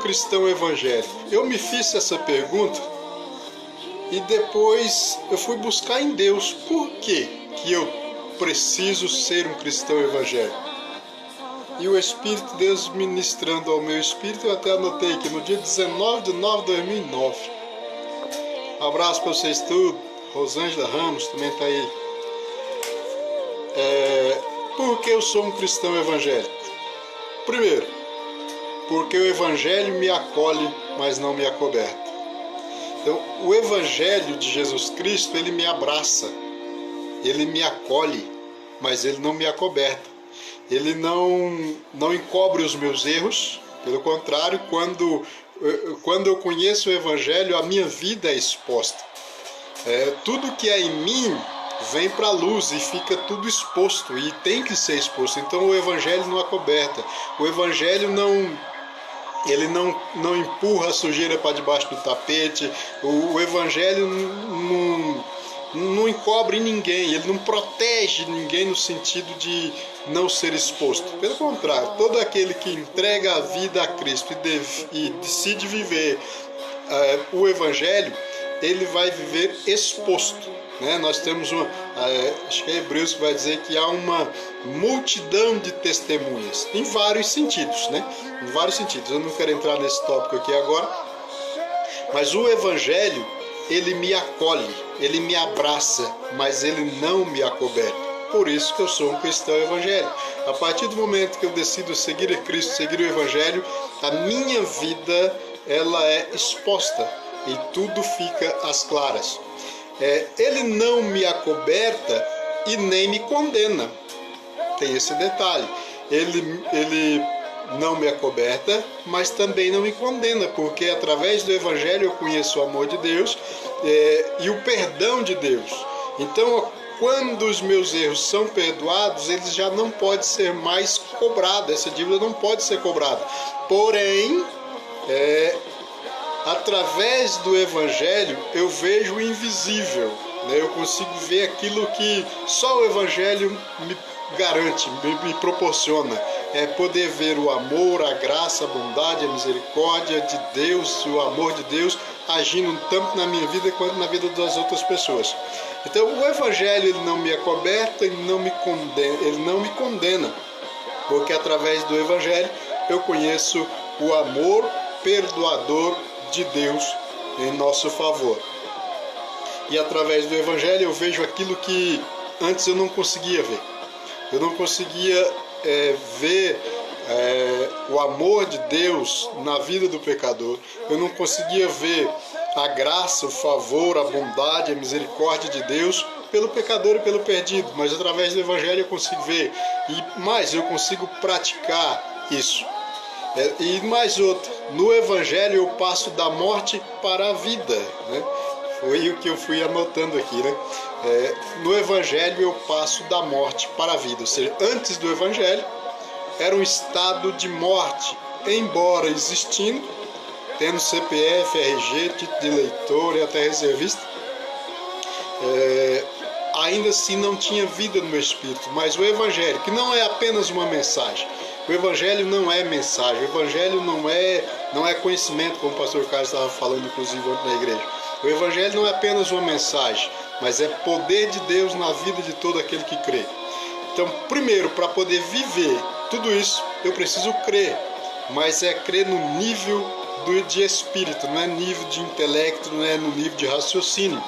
cristão evangélico? Eu me fiz essa pergunta e depois eu fui buscar em Deus por que eu preciso ser um cristão evangélico. E o Espírito de Deus ministrando ao meu espírito, eu até anotei aqui, no dia 19 de nove de 2009. Um abraço para vocês tudo. Rosângela Ramos também está aí. Por que eu sou um cristão evangélico? Primeiro, porque o evangelho me acolhe, mas não me acoberta. Então, o evangelho de Jesus Cristo, ele me abraça, ele me acolhe, mas ele não me acoberta. Ele não encobre os meus erros, pelo contrário, quando eu conheço o evangelho, a minha vida é exposta. Tudo que é em mim vem para a luz e fica tudo exposto, e tem que ser exposto. Então o evangelho não acoberta, o evangelho não empurra a sujeira para debaixo do tapete, o evangelho não encobre ninguém, ele não protege ninguém no sentido de não ser exposto. Pelo contrário, todo aquele que entrega a vida a Cristo e decide viver o evangelho, ele vai viver exposto. Nós temos acho que é Hebreus que vai dizer que há uma multidão de testemunhas, em vários sentidos, em vários sentidos. Eu não quero entrar nesse tópico aqui agora, mas o evangelho, ele me acolhe, ele me abraça, mas ele não me acoberta. Por isso que eu sou um cristão evangélico. A partir do momento que eu decido seguir a Cristo, seguir o evangelho, a minha vida ela é exposta e tudo fica às claras. Ele não me acoberta e nem me condena. Tem esse detalhe. Ele não me acoberta, mas também não me condena, porque através do evangelho eu conheço o amor de Deus e o perdão de Deus. Então, quando os meus erros são perdoados, eles já não podem ser mais cobrados. Essa dívida não pode ser cobrada. Porém, através do evangelho eu vejo o invisível, eu consigo ver aquilo que só o evangelho me garante, me proporciona, poder ver o amor, a graça, a bondade, a misericórdia de Deus, o amor de Deus agindo tanto na minha vida quanto na vida das outras pessoas. Então o evangelho ele não me acoberta, ele não me condena, porque através do evangelho eu conheço o amor perdoador de Deus em nosso favor. E através do evangelho eu vejo aquilo que antes eu não conseguia ver. Eu não conseguia ver o amor de Deus na vida do pecador. Eu não conseguia ver a graça, o favor, a bondade, a misericórdia de Deus pelo pecador e pelo perdido. Mas através do evangelho eu consigo ver. E mais, eu consigo praticar isso. E mais outra, no evangelho eu passo da morte para a vida, Foi o que eu fui anotando aqui, no evangelho eu passo da morte para a vida, ou seja, antes do evangelho era um estado de morte, embora existindo, tendo CPF, RG, título de eleitor e até reservista, ainda assim não tinha vida no meu espírito. Mas o evangelho, que não é apenas uma mensagem, o evangelho não é mensagem, o evangelho não é conhecimento, como o pastor Carlos estava falando inclusive ontem na igreja. O evangelho não é apenas uma mensagem, mas é poder de Deus na vida de todo aquele que crê. Então, primeiro, para poder viver tudo isso, eu preciso crer, mas é crer no nível de espírito, não é nível de intelecto, não é no nível de raciocínio.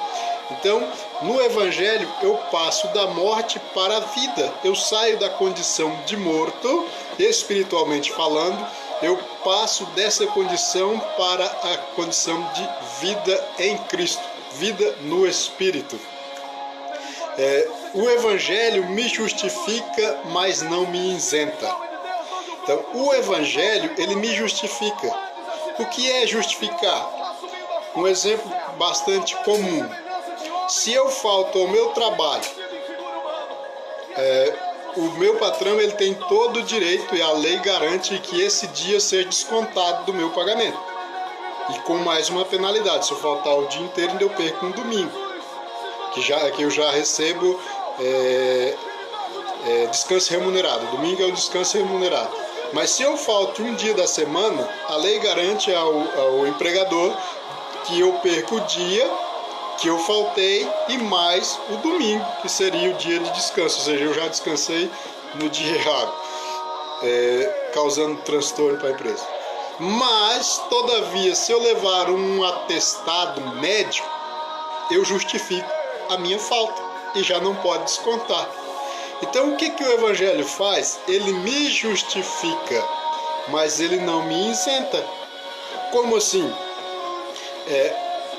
Então, no evangelho eu passo da morte para a vida. Eu saio da condição de morto, espiritualmente falando, eu passo dessa condição para a condição de vida em Cristo, vida no Espírito. O evangelho me justifica, mas não me isenta. Então, o evangelho, ele me justifica. O que é justificar? Um exemplo bastante comum. Se eu falto ao meu trabalho, o meu patrão ele tem todo o direito e a lei garante que esse dia seja descontado do meu pagamento. E com mais uma penalidade, se eu faltar o dia inteiro, ainda eu perco um domingo, que eu já recebo descanso remunerado. Domingo é o descanso remunerado. Mas se eu falto um dia da semana, a lei garante ao empregador que eu perco o dia que eu faltei e mais o domingo, que seria o dia de descanso. Ou seja, eu já descansei no dia errado, causando transtorno para a empresa. Mas, todavia, se eu levar um atestado médico, eu justifico a minha falta e já não pode descontar. Então, o que o Evangelho faz? Ele me justifica, mas ele não me isenta. Como assim?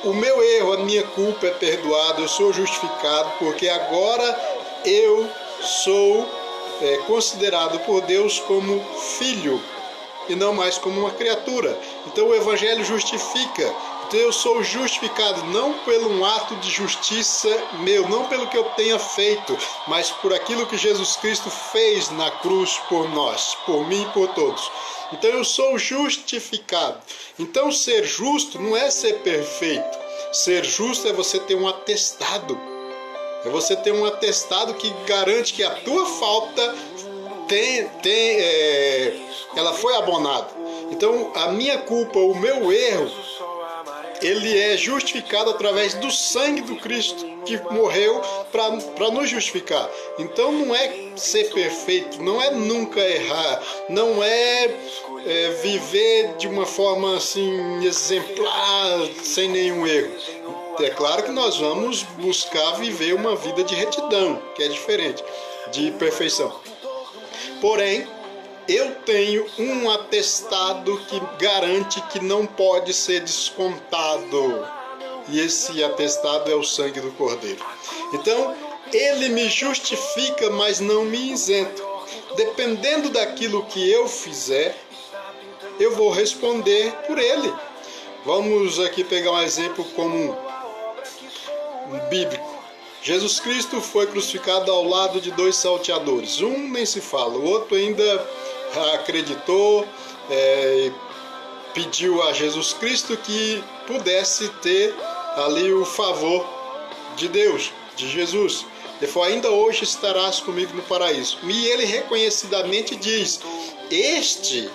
O meu erro, a minha culpa é perdoada, eu sou justificado, porque agora eu sou considerado por Deus como filho e não mais como uma criatura. Então o Evangelho justifica. Então eu sou justificado não pelo um ato de justiça meu, não pelo que eu tenha feito, mas por aquilo que Jesus Cristo fez na cruz por nós, por mim e por todos. Então eu sou justificado. Então ser justo não é ser perfeito. Ser justo é você ter um atestado. É você ter um atestado que garante que a tua falta ela foi abonada. Então a minha culpa, o meu erro, ele é justificado através do sangue do Cristo que morreu para nos justificar. Então não é ser perfeito, não é nunca errar, não é viver de uma forma assim exemplar, sem nenhum erro. É claro que nós vamos buscar viver uma vida de retidão, que é diferente de perfeição. Porém, eu tenho um atestado que garante que não pode ser descontado. E esse atestado é o sangue do Cordeiro. Então, ele me justifica, mas não me isenta. Dependendo daquilo que eu fizer, eu vou responder por ele. Vamos aqui pegar um exemplo comum, bíblico. Jesus Cristo foi crucificado ao lado de dois salteadores. Um nem se fala, o outro ainda acreditou, pediu a Jesus Cristo que pudesse ter ali o favor de Deus, de Jesus. Ele falou: ainda hoje estarás comigo no paraíso. E ele reconhecidamente diz: este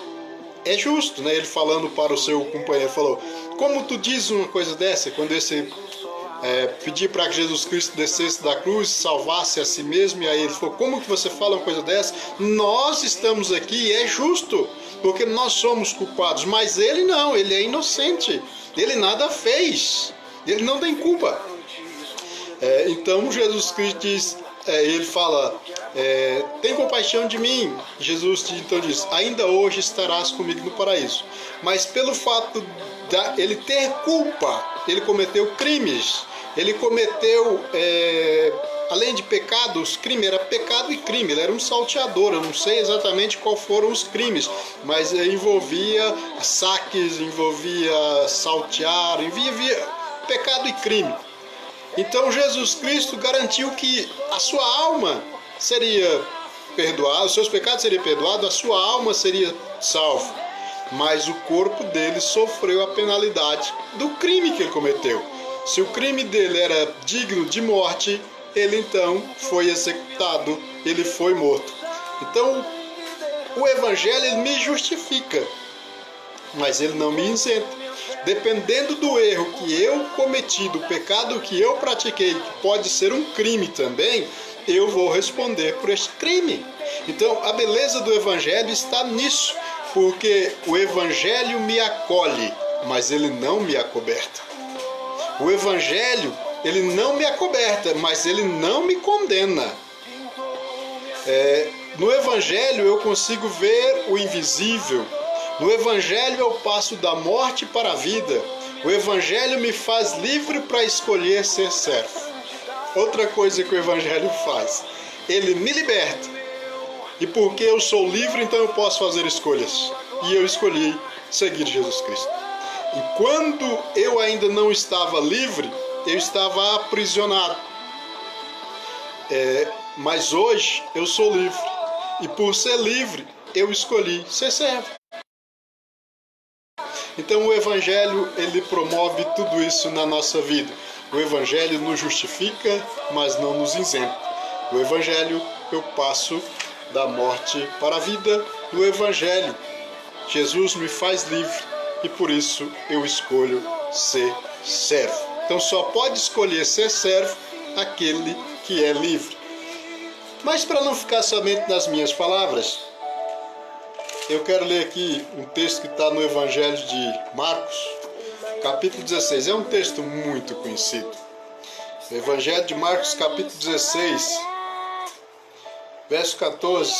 é justo, né? Ele falando para o seu companheiro, falou: como tu dizes uma coisa dessa? Quando esse pedir para que Jesus Cristo descesse da cruz, salvasse a si mesmo, e aí ele falou: como que você fala uma coisa dessa? Nós estamos aqui e é justo, porque nós somos culpados, mas ele não, ele é inocente, ele nada fez, ele não tem culpa. Então Jesus Cristo diz, ele fala, tem compaixão de mim. Jesus então diz: ainda hoje estarás comigo no paraíso. Mas pelo fato de ele ter culpa, ele cometeu crimes. Ele cometeu, além de pecados, crime, era pecado e crime. Ele era um salteador, eu não sei exatamente qual foram os crimes, mas envolvia saques, envolvia saltear, envolvia pecado e crime. Então Jesus Cristo garantiu que a sua alma seria perdoada, os seus pecados seriam perdoados, a sua alma seria salva. Mas o corpo dele sofreu a penalidade do crime que ele cometeu. Se o crime dele era digno de morte, ele então foi executado, ele foi morto. Então, o Evangelho ele me justifica, mas ele não me isenta. Dependendo do erro que eu cometi, do pecado que eu pratiquei, que pode ser um crime também, eu vou responder por este crime. Então, a beleza do Evangelho está nisso, porque o Evangelho me acolhe, mas ele não me acoberta. O Evangelho, ele não me acoberta, mas ele não me condena. No Evangelho eu consigo ver o invisível. No Evangelho eu passo da morte para a vida. O Evangelho me faz livre para escolher ser servo. Outra coisa que o Evangelho faz, ele me liberta. E porque eu sou livre, então eu posso fazer escolhas. E eu escolhi seguir Jesus Cristo. E quando eu ainda não estava livre, eu estava aprisionado. Mas hoje eu sou livre. E por ser livre, eu escolhi ser servo. Então o Evangelho, ele promove tudo isso na nossa vida. O Evangelho nos justifica, mas não nos isenta. O Evangelho, eu passo da morte para a vida. no Evangelho. Jesus me faz livre e por isso eu escolho ser servo. Então só pode escolher ser servo aquele que é livre. Mas para não ficar somente nas minhas palavras, eu quero ler aqui um texto que está no Evangelho de Marcos, capítulo 16. É um texto muito conhecido. O Evangelho de Marcos, capítulo 16, verso 14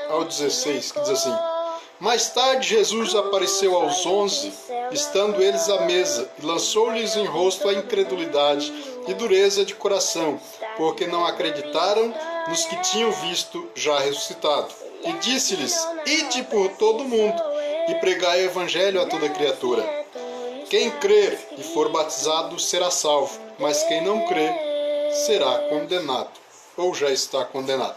ao 16, que diz assim: Mais tarde Jesus apareceu aos 11, estando eles à mesa, e lançou-lhes em rosto a incredulidade e dureza de coração, porque não acreditaram nos que tinham visto já ressuscitado. E disse-lhes: Ide por todo o mundo e pregai o evangelho a toda criatura. Quem crer e for batizado será salvo, mas quem não crer será condenado, ou já está condenado.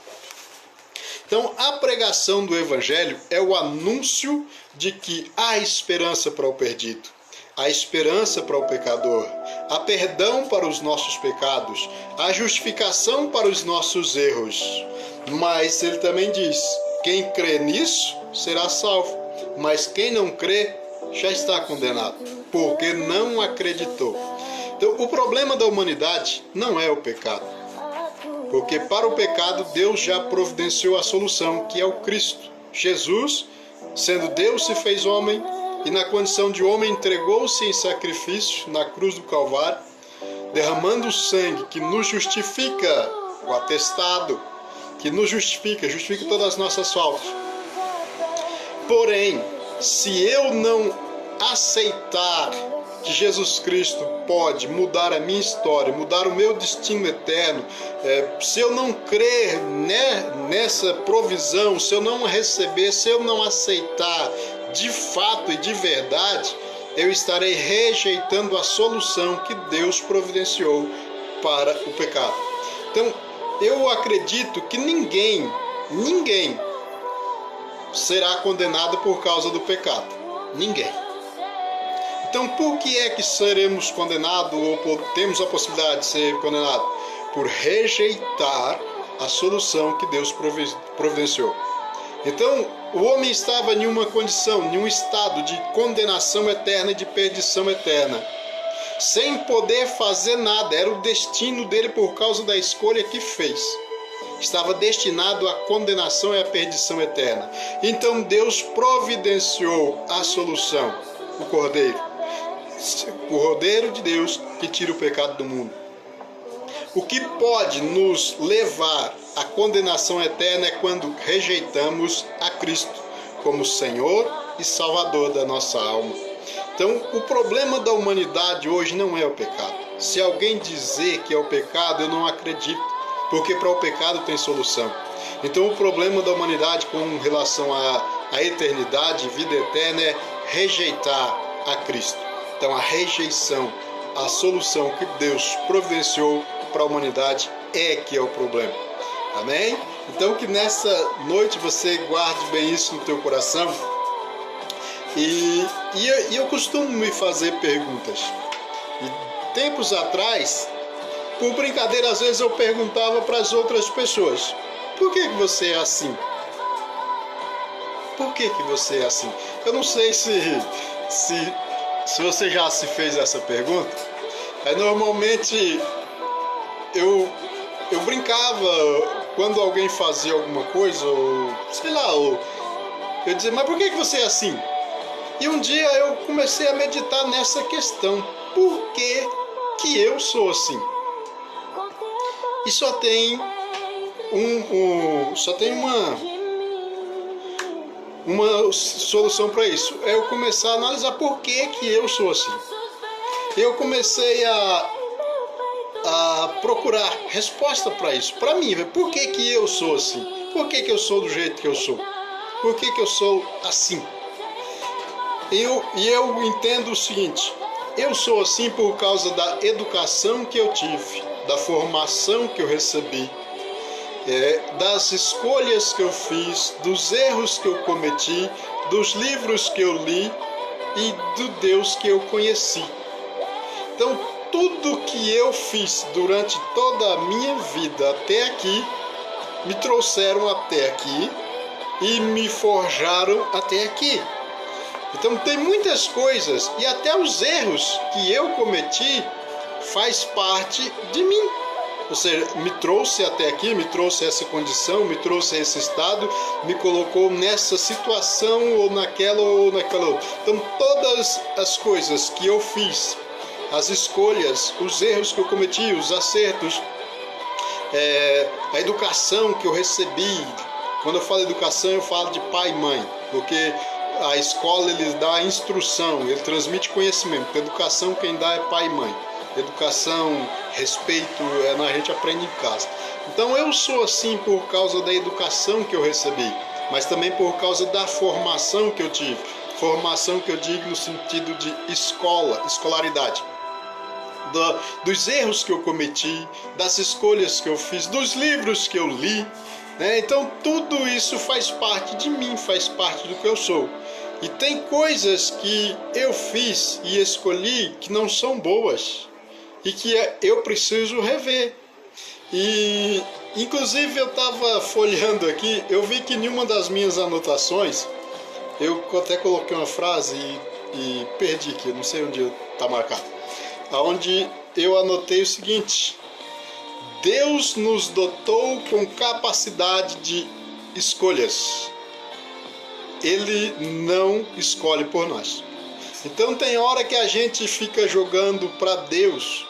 Então, a pregação do evangelho é o anúncio de que há esperança para o perdido, há esperança para o pecador, há perdão para os nossos pecados, há justificação para os nossos erros. Mas ele também diz: quem crê nisso será salvo, mas quem não crê já está condenado, porque não acreditou. Então, o problema da humanidade não é o pecado, porque para o pecado Deus já providenciou a solução, que é o Cristo. Jesus, sendo Deus, se fez homem e na condição de homem entregou-se em sacrifício na cruz do Calvário, derramando o sangue que nos justifica, o atestado que nos justifica todas as nossas faltas. Porém, se eu não aceitar que Jesus Cristo pode mudar a minha história, mudar o meu destino eterno, se eu não crer nessa provisão, se eu não receber, se eu não aceitar de fato e de verdade, eu estarei rejeitando a solução que Deus providenciou para o pecado. Então, eu acredito que ninguém será condenado por causa do pecado. Ninguém. Então, por que é que seremos condenados ou temos a possibilidade de ser condenados? Por rejeitar a solução que Deus providenciou. Então, o homem estava em uma condição, em um estado de condenação eterna e de perdição eterna, sem poder fazer nada. Era o destino dele por causa da escolha que fez. Estava destinado à condenação e à perdição eterna. Então Deus providenciou a solução, o Cordeiro de Deus que tira o pecado do mundo. O que pode nos levar à condenação eterna é quando rejeitamos a Cristo como Senhor e Salvador da nossa alma. Então, o problema da humanidade hoje não é o pecado. Se alguém dizer que é o pecado, eu não acredito, porque para o pecado tem solução. Então, o problema da humanidade com relação à eternidade, vida eterna, é rejeitar a Cristo. Então, a rejeição, a solução que Deus providenciou para a humanidade é que é o problema. Amém? Então, que nessa noite você guarde bem isso no teu coração. E eu costumo me fazer perguntas. E tempos atrás, por brincadeira, às vezes eu perguntava para as outras pessoas: por que você é assim? Por que você é assim? Eu não sei se você já se fez essa pergunta. Normalmente eu brincava quando alguém fazia alguma coisa, ou sei lá, eu dizia: mas por que você é assim? E um dia eu comecei a meditar nessa questão: por que eu sou assim? E só tem uma solução para isso. É eu começar a analisar por que eu sou assim. Eu comecei a procurar resposta para isso, para mim. Por que eu sou assim? Por que eu sou do jeito que eu sou? Por que eu sou assim? E eu entendo o seguinte: eu sou assim por causa da educação que eu tive, da formação que eu recebi, das escolhas que eu fiz, dos erros que eu cometi, dos livros que eu li e do Deus que eu conheci. Então, tudo que eu fiz durante toda a minha vida até aqui, me trouxeram até aqui, e me forjaram até aqui. Então tem muitas coisas e até os erros que eu cometi faz parte de mim. Ou seja, me trouxe até aqui, me trouxe essa condição, me trouxe esse estado, me colocou nessa situação ou naquela outra. Então todas as coisas que eu fiz, as escolhas, os erros que eu cometi, os acertos, a educação que eu recebi. Quando eu falo educação, eu falo de pai e mãe, porque a escola ele dá a instrução, ele transmite conhecimento. Educação quem dá é pai e mãe. Educação, respeito, a gente aprende em casa. Então eu sou assim por causa da educação que eu recebi, mas também por causa da formação que eu tive. Formação que eu digo no sentido de escolaridade. Dos erros que eu cometi, das escolhas que eu fiz, dos livros que eu li, né? Então tudo isso faz parte de mim, faz parte do que eu sou. E tem coisas que eu fiz e escolhi que não são boas e que eu preciso rever. E inclusive eu estava folheando aqui, eu vi que em uma das minhas anotações eu até coloquei uma frase e perdi aqui, não sei onde está marcado, onde eu anotei o seguinte: Deus nos dotou com capacidade de escolhas. Ele não escolhe por nós. Então tem hora que a gente fica jogando para Deus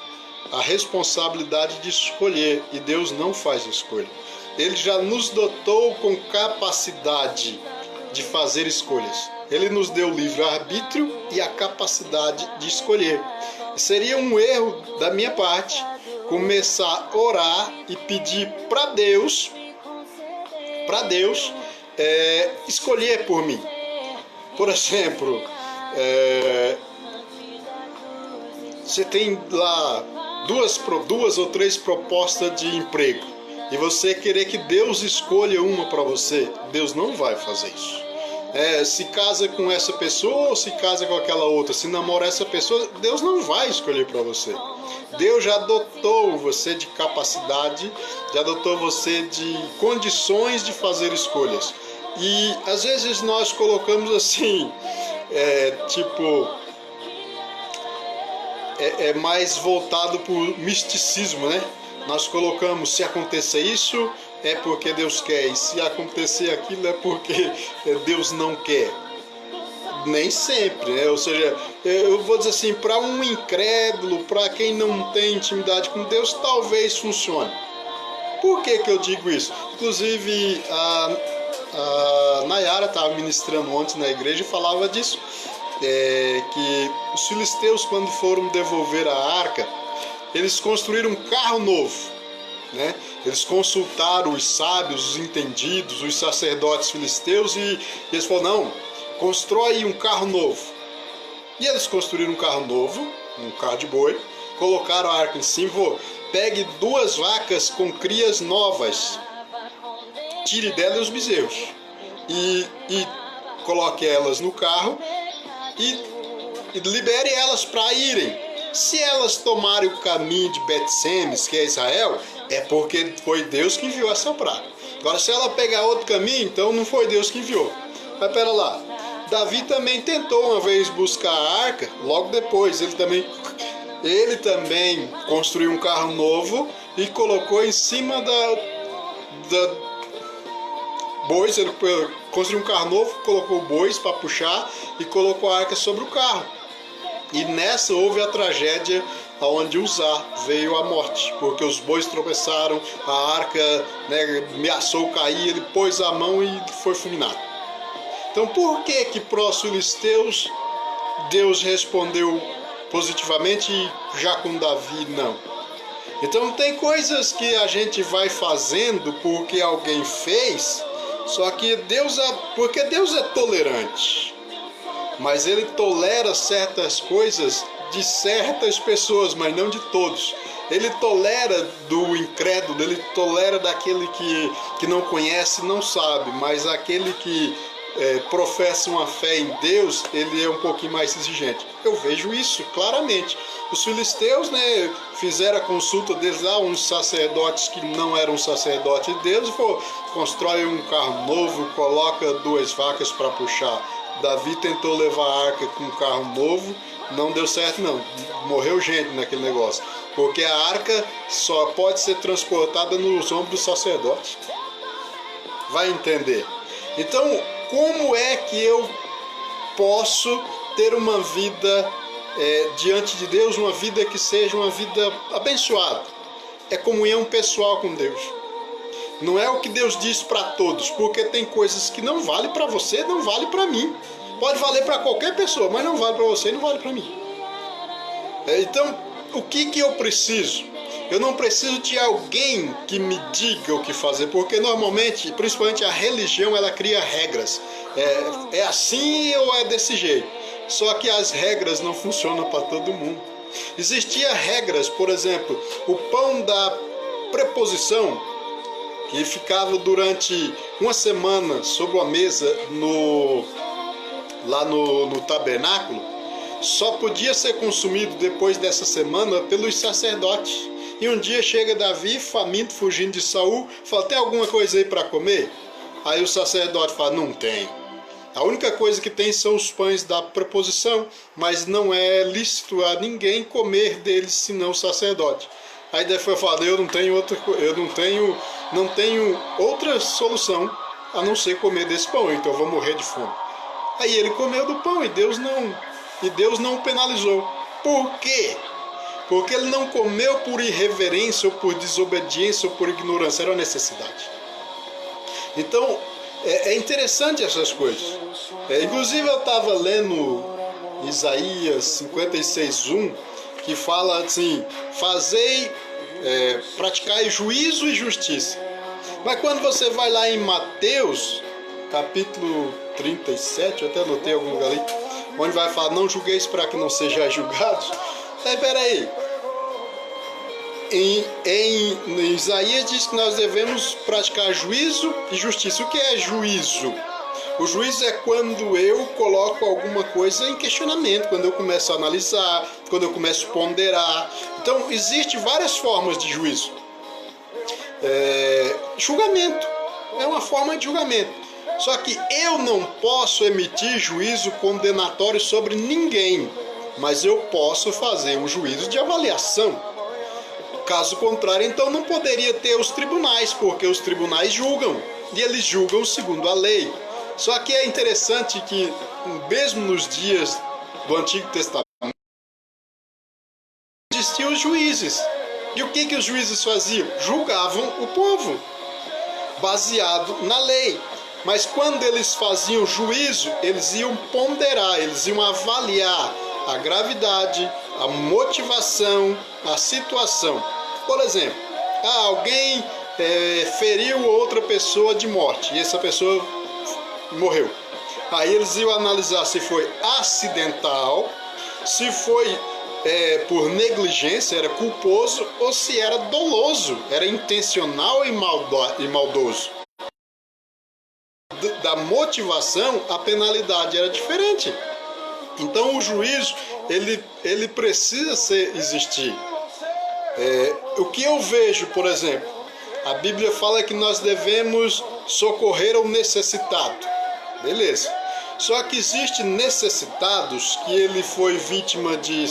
a responsabilidade de escolher e Deus não faz escolha. Ele já nos dotou com capacidade de fazer escolhas. Ele nos deu o livre-arbítrio e a capacidade de escolher. Seria um erro da minha parte começar a orar e pedir para Deus escolher por mim. Por exemplo, você tem lá duas ou três propostas de emprego e você querer que Deus escolha uma para você. Deus não vai fazer isso. Se casa com essa pessoa ou se casa com aquela outra, se namora essa pessoa, Deus não vai escolher para você. Deus já dotou você de capacidade, já dotou você de condições de fazer escolhas. E às vezes nós colocamos assim, é mais voltado para o misticismo, né? Nós colocamos, se acontecer isso, é porque Deus quer, e se acontecer aquilo é porque Deus não quer. Nem sempre, né? Ou seja, eu vou dizer assim, para um incrédulo, para quem não tem intimidade com Deus, talvez funcione. Por que eu digo isso? Inclusive, a Nayara estava ministrando ontem na igreja e falava disso, que os filisteus, quando foram devolver a arca, eles construíram um carro novo, né? Eles consultaram os sábios, os entendidos, os sacerdotes filisteus e eles falaram: não, constrói um carro novo. E eles construíram um carro novo, um carro de boi, colocaram a arca em cima, pegue 2 vacas com crias novas, tire dela os bezerros e coloque elas no carro e libere elas para irem. Se elas tomarem o caminho de Bet-Semes, que é Israel, é porque foi Deus que enviou essa praga. Agora, se ela pegar outro caminho, então não foi Deus que enviou. Mas pera lá, Davi também tentou uma vez buscar a arca, logo depois ele também construiu um carro novo e colocou em cima da bois. Ele construiu um carro novo, colocou bois para puxar e colocou a arca sobre o carro. E nessa houve a tragédia onde Uzá veio à morte, porque os bois tropeçaram, a arca, né, ameaçou cair, ele pôs a mão e foi fulminado. Então por que para os filisteus Deus respondeu positivamente e já com Davi não? Então tem coisas que a gente vai fazendo porque alguém fez, só que porque Deus é tolerante. Mas ele tolera certas coisas de certas pessoas, mas não de todos. Ele tolera do incrédulo, ele tolera daquele que não conhece, não sabe, mas aquele que professa uma fé em Deus, ele é um pouquinho mais exigente. Eu vejo isso claramente. Os filisteus, né, fizeram a consulta deles lá, uns sacerdotes que não eram sacerdotes de Deus, constrói um carro novo, coloca 2 vacas para puxar. Davi tentou levar a arca com um carro novo, não deu certo não, morreu gente naquele negócio, porque a arca só pode ser transportada nos ombros dos sacerdotes. Vai entender? Então, como é que eu posso ter uma vida diante de Deus, uma vida que seja uma vida abençoada? É comunhão pessoal com Deus. Não é o que Deus diz para todos, porque tem coisas que não vale para você, não vale para mim. Pode valer para qualquer pessoa, mas não vale para você e não vale para mim. Então, o que eu preciso? Eu não preciso de alguém que me diga o que fazer, porque normalmente, principalmente a religião, ela cria regras. É assim ou é desse jeito? Só que as regras não funcionam para todo mundo. Existiam regras, por exemplo, o pão da preposição, que ficava durante uma semana sobre a mesa lá no tabernáculo, só podia ser consumido depois dessa semana pelos sacerdotes. E um dia chega Davi, faminto, fugindo de Saul, fala: tem alguma coisa aí para comer? Aí o sacerdote fala: não tem. A única coisa que tem são os pães da preposição, mas não é lícito a ninguém comer deles senão o sacerdote. Aí depois fala: eu não tenho outra solução a não ser comer desse pão, então eu vou morrer de fome. Aí ele comeu do pão e Deus não o penalizou. Por quê? Porque ele não comeu por irreverência, ou por desobediência, ou por ignorância, era uma necessidade. Então, é interessante essas coisas. Inclusive, eu estava lendo Isaías 56:1, que fala assim: praticai juízo e justiça. Mas quando você vai lá em Mateus, capítulo 37, eu até anotei algum lugar ali, onde vai falar: não julgueis para que não sejais julgados. Peraí. Em Isaías diz que nós devemos praticar juízo e justiça. O que é juízo? O juízo é quando eu coloco alguma coisa em questionamento, quando eu começo a analisar, quando eu começo a ponderar. Então, existem várias formas de juízo. Julgamento é uma forma de julgamento. Só que eu não posso emitir juízo condenatório sobre ninguém, mas eu posso fazer um juízo de avaliação. Caso contrário, então não poderia ter os tribunais, porque os tribunais julgam, e eles julgam segundo a lei. Só que é interessante que, mesmo nos dias do Antigo Testamento, existiam os juízes. E o que os juízes faziam? Julgavam o povo, baseado na lei. Mas quando eles faziam juízo, eles iam ponderar, eles iam avaliar a gravidade, a motivação, a situação. Por exemplo, alguém feriu outra pessoa de morte e essa pessoa morreu. Aí eles iam analisar se foi acidental, se foi por negligência, era culposo, ou se era doloso, era intencional e maldoso. Da motivação, a penalidade era diferente. Então o juízo, ele precisa existir. O que eu vejo, por exemplo, a Bíblia fala que nós devemos socorrer ao necessitado. Beleza. Só que existem necessitados que ele foi vítima de,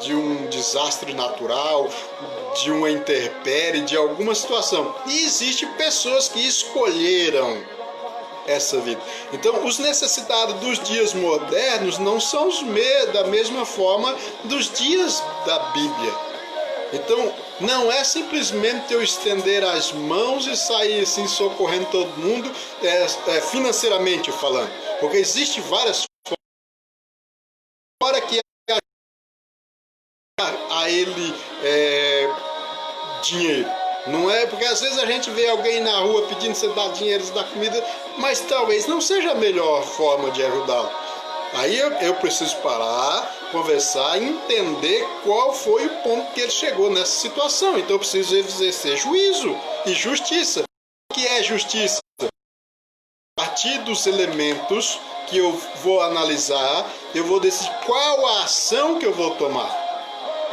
de um desastre natural, de uma intempérie, de alguma situação. E existem pessoas que escolheram essa vida. Então, os necessitados dos dias modernos não são da mesma forma dos dias da Bíblia. Então, não é simplesmente eu estender as mãos e sair assim socorrendo todo mundo, financeiramente falando. Porque existem várias formas para que a ele dinheiro. Não é porque às vezes a gente vê alguém na rua pedindo você dar dinheiro, você dar comida, mas talvez não seja a melhor forma de ajudá-lo. Aí eu preciso parar, conversar, entender qual foi o ponto que ele chegou nessa situação. Então eu preciso exercer juízo e justiça. O que é justiça? A partir dos elementos que eu vou analisar, eu vou decidir qual a ação que eu vou tomar.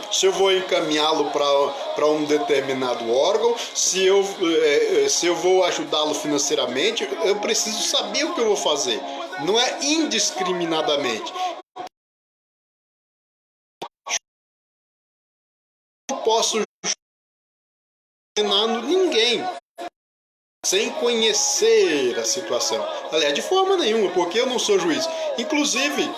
Se eu vou encaminhá-lo para um determinado órgão, se eu vou ajudá-lo financeiramente, eu preciso saber o que eu vou fazer. Não é indiscriminadamente. Eu não posso condenar ninguém sem conhecer a situação. Aliás, de forma nenhuma, porque eu não sou juiz. Inclusive,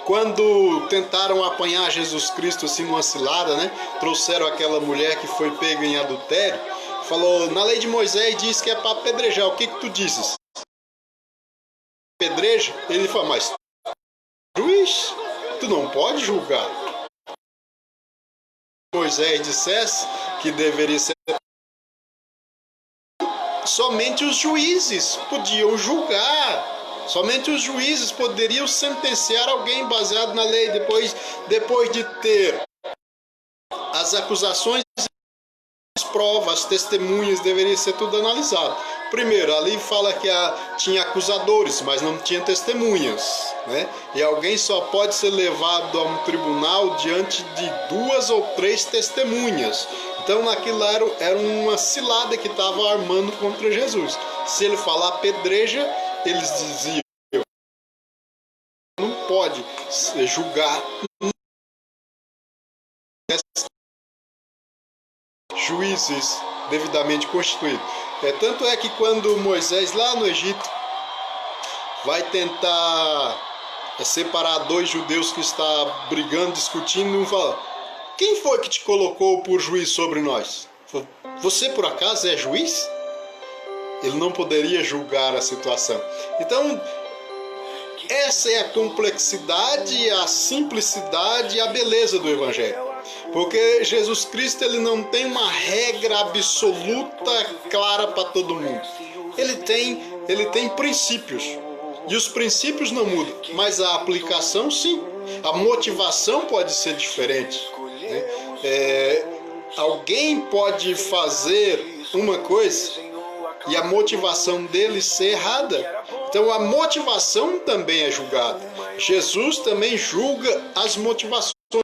quando tentaram apanhar Jesus Cristo assim numa cilada, né? Trouxeram aquela mulher que foi pega em adultério, falou, na lei de Moisés diz que é para apedrejar, o que tu dizes? Apedreja? Ele falou, mas juiz, tu não pode julgar. Moisés dissesse que deveria ser somente os juízes podiam julgar. Somente os juízes poderiam sentenciar alguém baseado na lei depois de ter as acusações, as provas, as testemunhas, deveria ser tudo analisado. Primeiro, ali fala que tinha acusadores, mas não tinha testemunhas, né? E alguém só pode ser levado a um tribunal diante de 2 ou 3 testemunhas. Então aquilo era uma cilada que estava armando contra Jesus. Se ele falar apedreja, eles diziam, não pode julgar juízes devidamente constituídos. Tanto é que quando Moisés, lá no Egito, vai tentar separar 2 judeus que estão brigando, discutindo, um fala, quem foi que te colocou por juiz sobre nós? Você por acaso é juiz? Ele não poderia julgar a situação. Então, essa é a complexidade, a simplicidade e a beleza do Evangelho. Porque Jesus Cristo ele não tem uma regra absoluta clara para todo mundo. Ele tem princípios. E os princípios não mudam, mas a aplicação sim. A motivação pode ser diferente, né? Alguém pode fazer uma coisa e a motivação dele ser errada. Então a motivação também é julgada. Jesus também julga as motivações que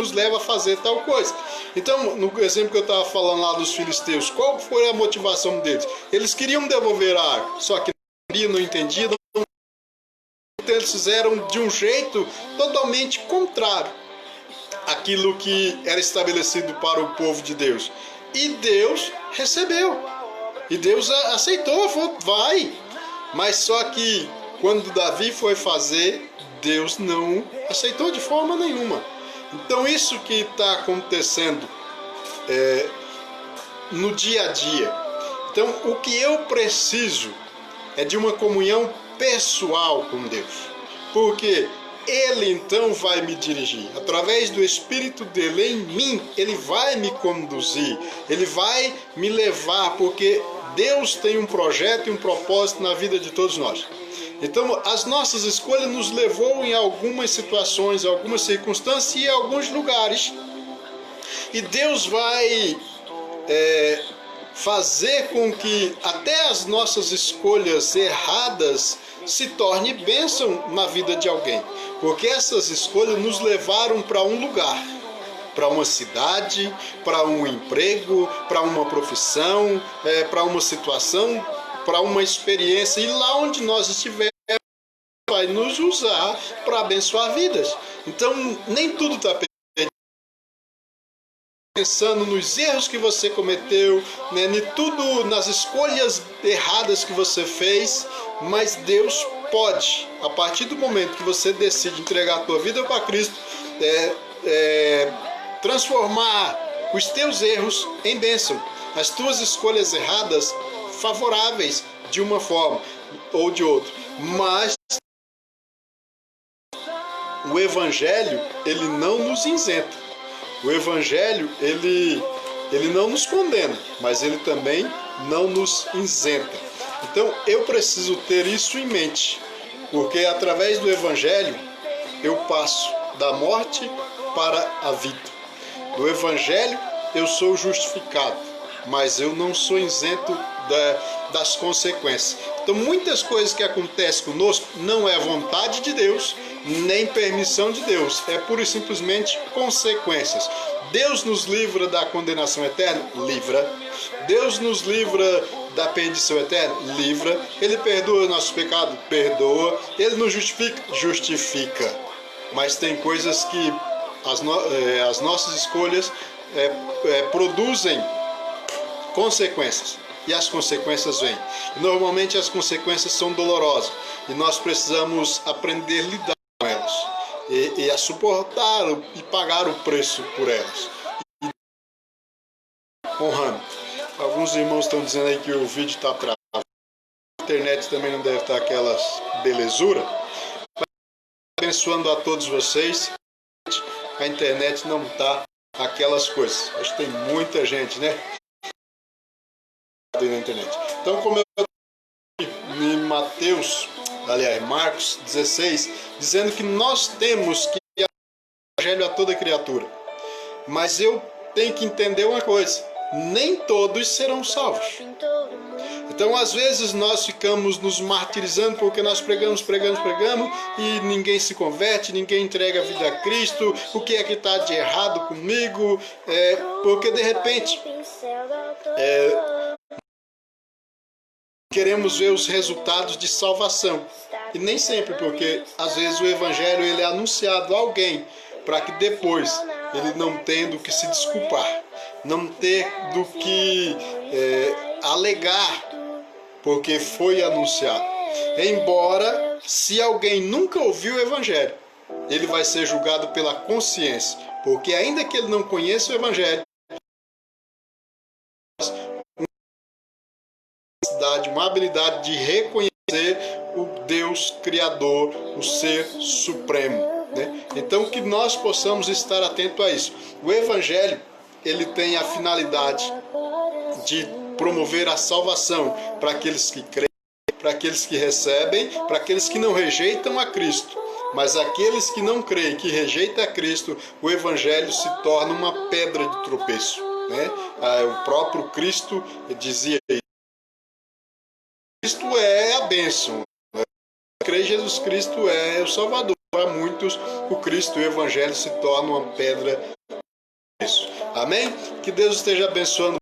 nos leva a fazer tal coisa. Então, no exemplo que eu estava falando lá dos filisteus, qual foi a motivação deles? Eles queriam devolver a arca, só que não entendiam. Então eles fizeram de um jeito totalmente contrário àquilo que era estabelecido para o povo de Deus. E Deus recebeu. E Deus aceitou, falou, vai. Mas só que quando Davi foi fazer, Deus não aceitou de forma nenhuma. Então isso que está acontecendo no dia a dia. Então o que eu preciso é de uma comunhão pessoal com Deus. Porque Ele então vai me dirigir. Através do Espírito dele em mim, Ele vai me conduzir. Ele vai me levar, porque Deus tem um projeto e um propósito na vida de todos nós. Então, as nossas escolhas nos levou em algumas situações, algumas circunstâncias e em alguns lugares. E Deus vai fazer com que até as nossas escolhas erradas se tornem bênção na vida de alguém. Porque essas escolhas nos levaram para um lugar, para uma cidade, para um emprego, para uma profissão, para uma situação, para uma experiência. E lá onde nós estivermos, vai nos usar para abençoar vidas. Então, nem tudo está pensando nos erros que você cometeu, né, nas escolhas erradas que você fez, mas Deus pode, a partir do momento que você decide entregar a tua vida para Cristo, transformar os teus erros em bênção, as tuas escolhas erradas favoráveis de uma forma ou de outra. Mas o Evangelho, ele não nos isenta. O Evangelho, ele não nos condena, mas ele também não nos isenta. Então, eu preciso ter isso em mente, porque através do Evangelho, eu passo da morte para a vida. No Evangelho, eu sou justificado, mas eu não sou isento das consequências. Então, muitas coisas que acontecem conosco não é vontade de Deus, nem permissão de Deus, é pura e simplesmente consequências. Deus nos livra da condenação eterna? Livra. Deus nos livra da perdição eterna? Livra. Ele perdoa nossos pecados? Perdoa. Ele nos justifica? Justifica. Mas tem coisas que as nossas escolhas produzem consequências. E as consequências vêm. Normalmente as consequências são dolorosas. E nós precisamos aprender a lidar com elas. E a suportar e pagar o preço por elas. Honrando. Alguns irmãos estão dizendo aí que o vídeo está travado. A internet também não deve estar aquelas belezura. Mas abençoando a todos vocês. A internet não está aquelas coisas. Acho que tem muita gente, né? Na internet. Então, como eu em Marcos 16, dizendo que nós temos que ir o evangelho a toda criatura. Mas eu tenho que entender uma coisa: nem todos serão salvos. Então, às vezes, nós ficamos nos martirizando porque nós pregamos e ninguém se converte, ninguém entrega a vida a Cristo. O que é que está de errado comigo? Porque, de repente, queremos ver os resultados de salvação. E nem sempre, porque às vezes o evangelho ele é anunciado a alguém para que depois ele não tenha do que se desculpar, não ter do que alegar, porque foi anunciado. Embora, se alguém nunca ouviu o evangelho, ele vai ser julgado pela consciência, porque ainda que ele não conheça o evangelho, uma habilidade de reconhecer o Deus Criador, o Ser Supremo, né? Então que nós possamos estar atentos a isso. O Evangelho ele tem a finalidade de promover a salvação para aqueles que creem, para aqueles que recebem, para aqueles que não rejeitam a Cristo. Mas aqueles que não creem, que rejeitam a Cristo, o Evangelho se torna uma pedra de tropeço, né? O próprio Cristo dizia: Cristo é a bênção. Crer em Jesus Cristo é o Salvador. Para muitos, o Cristo e o Evangelho se tornam uma pedra. Amém? Que Deus esteja abençoando.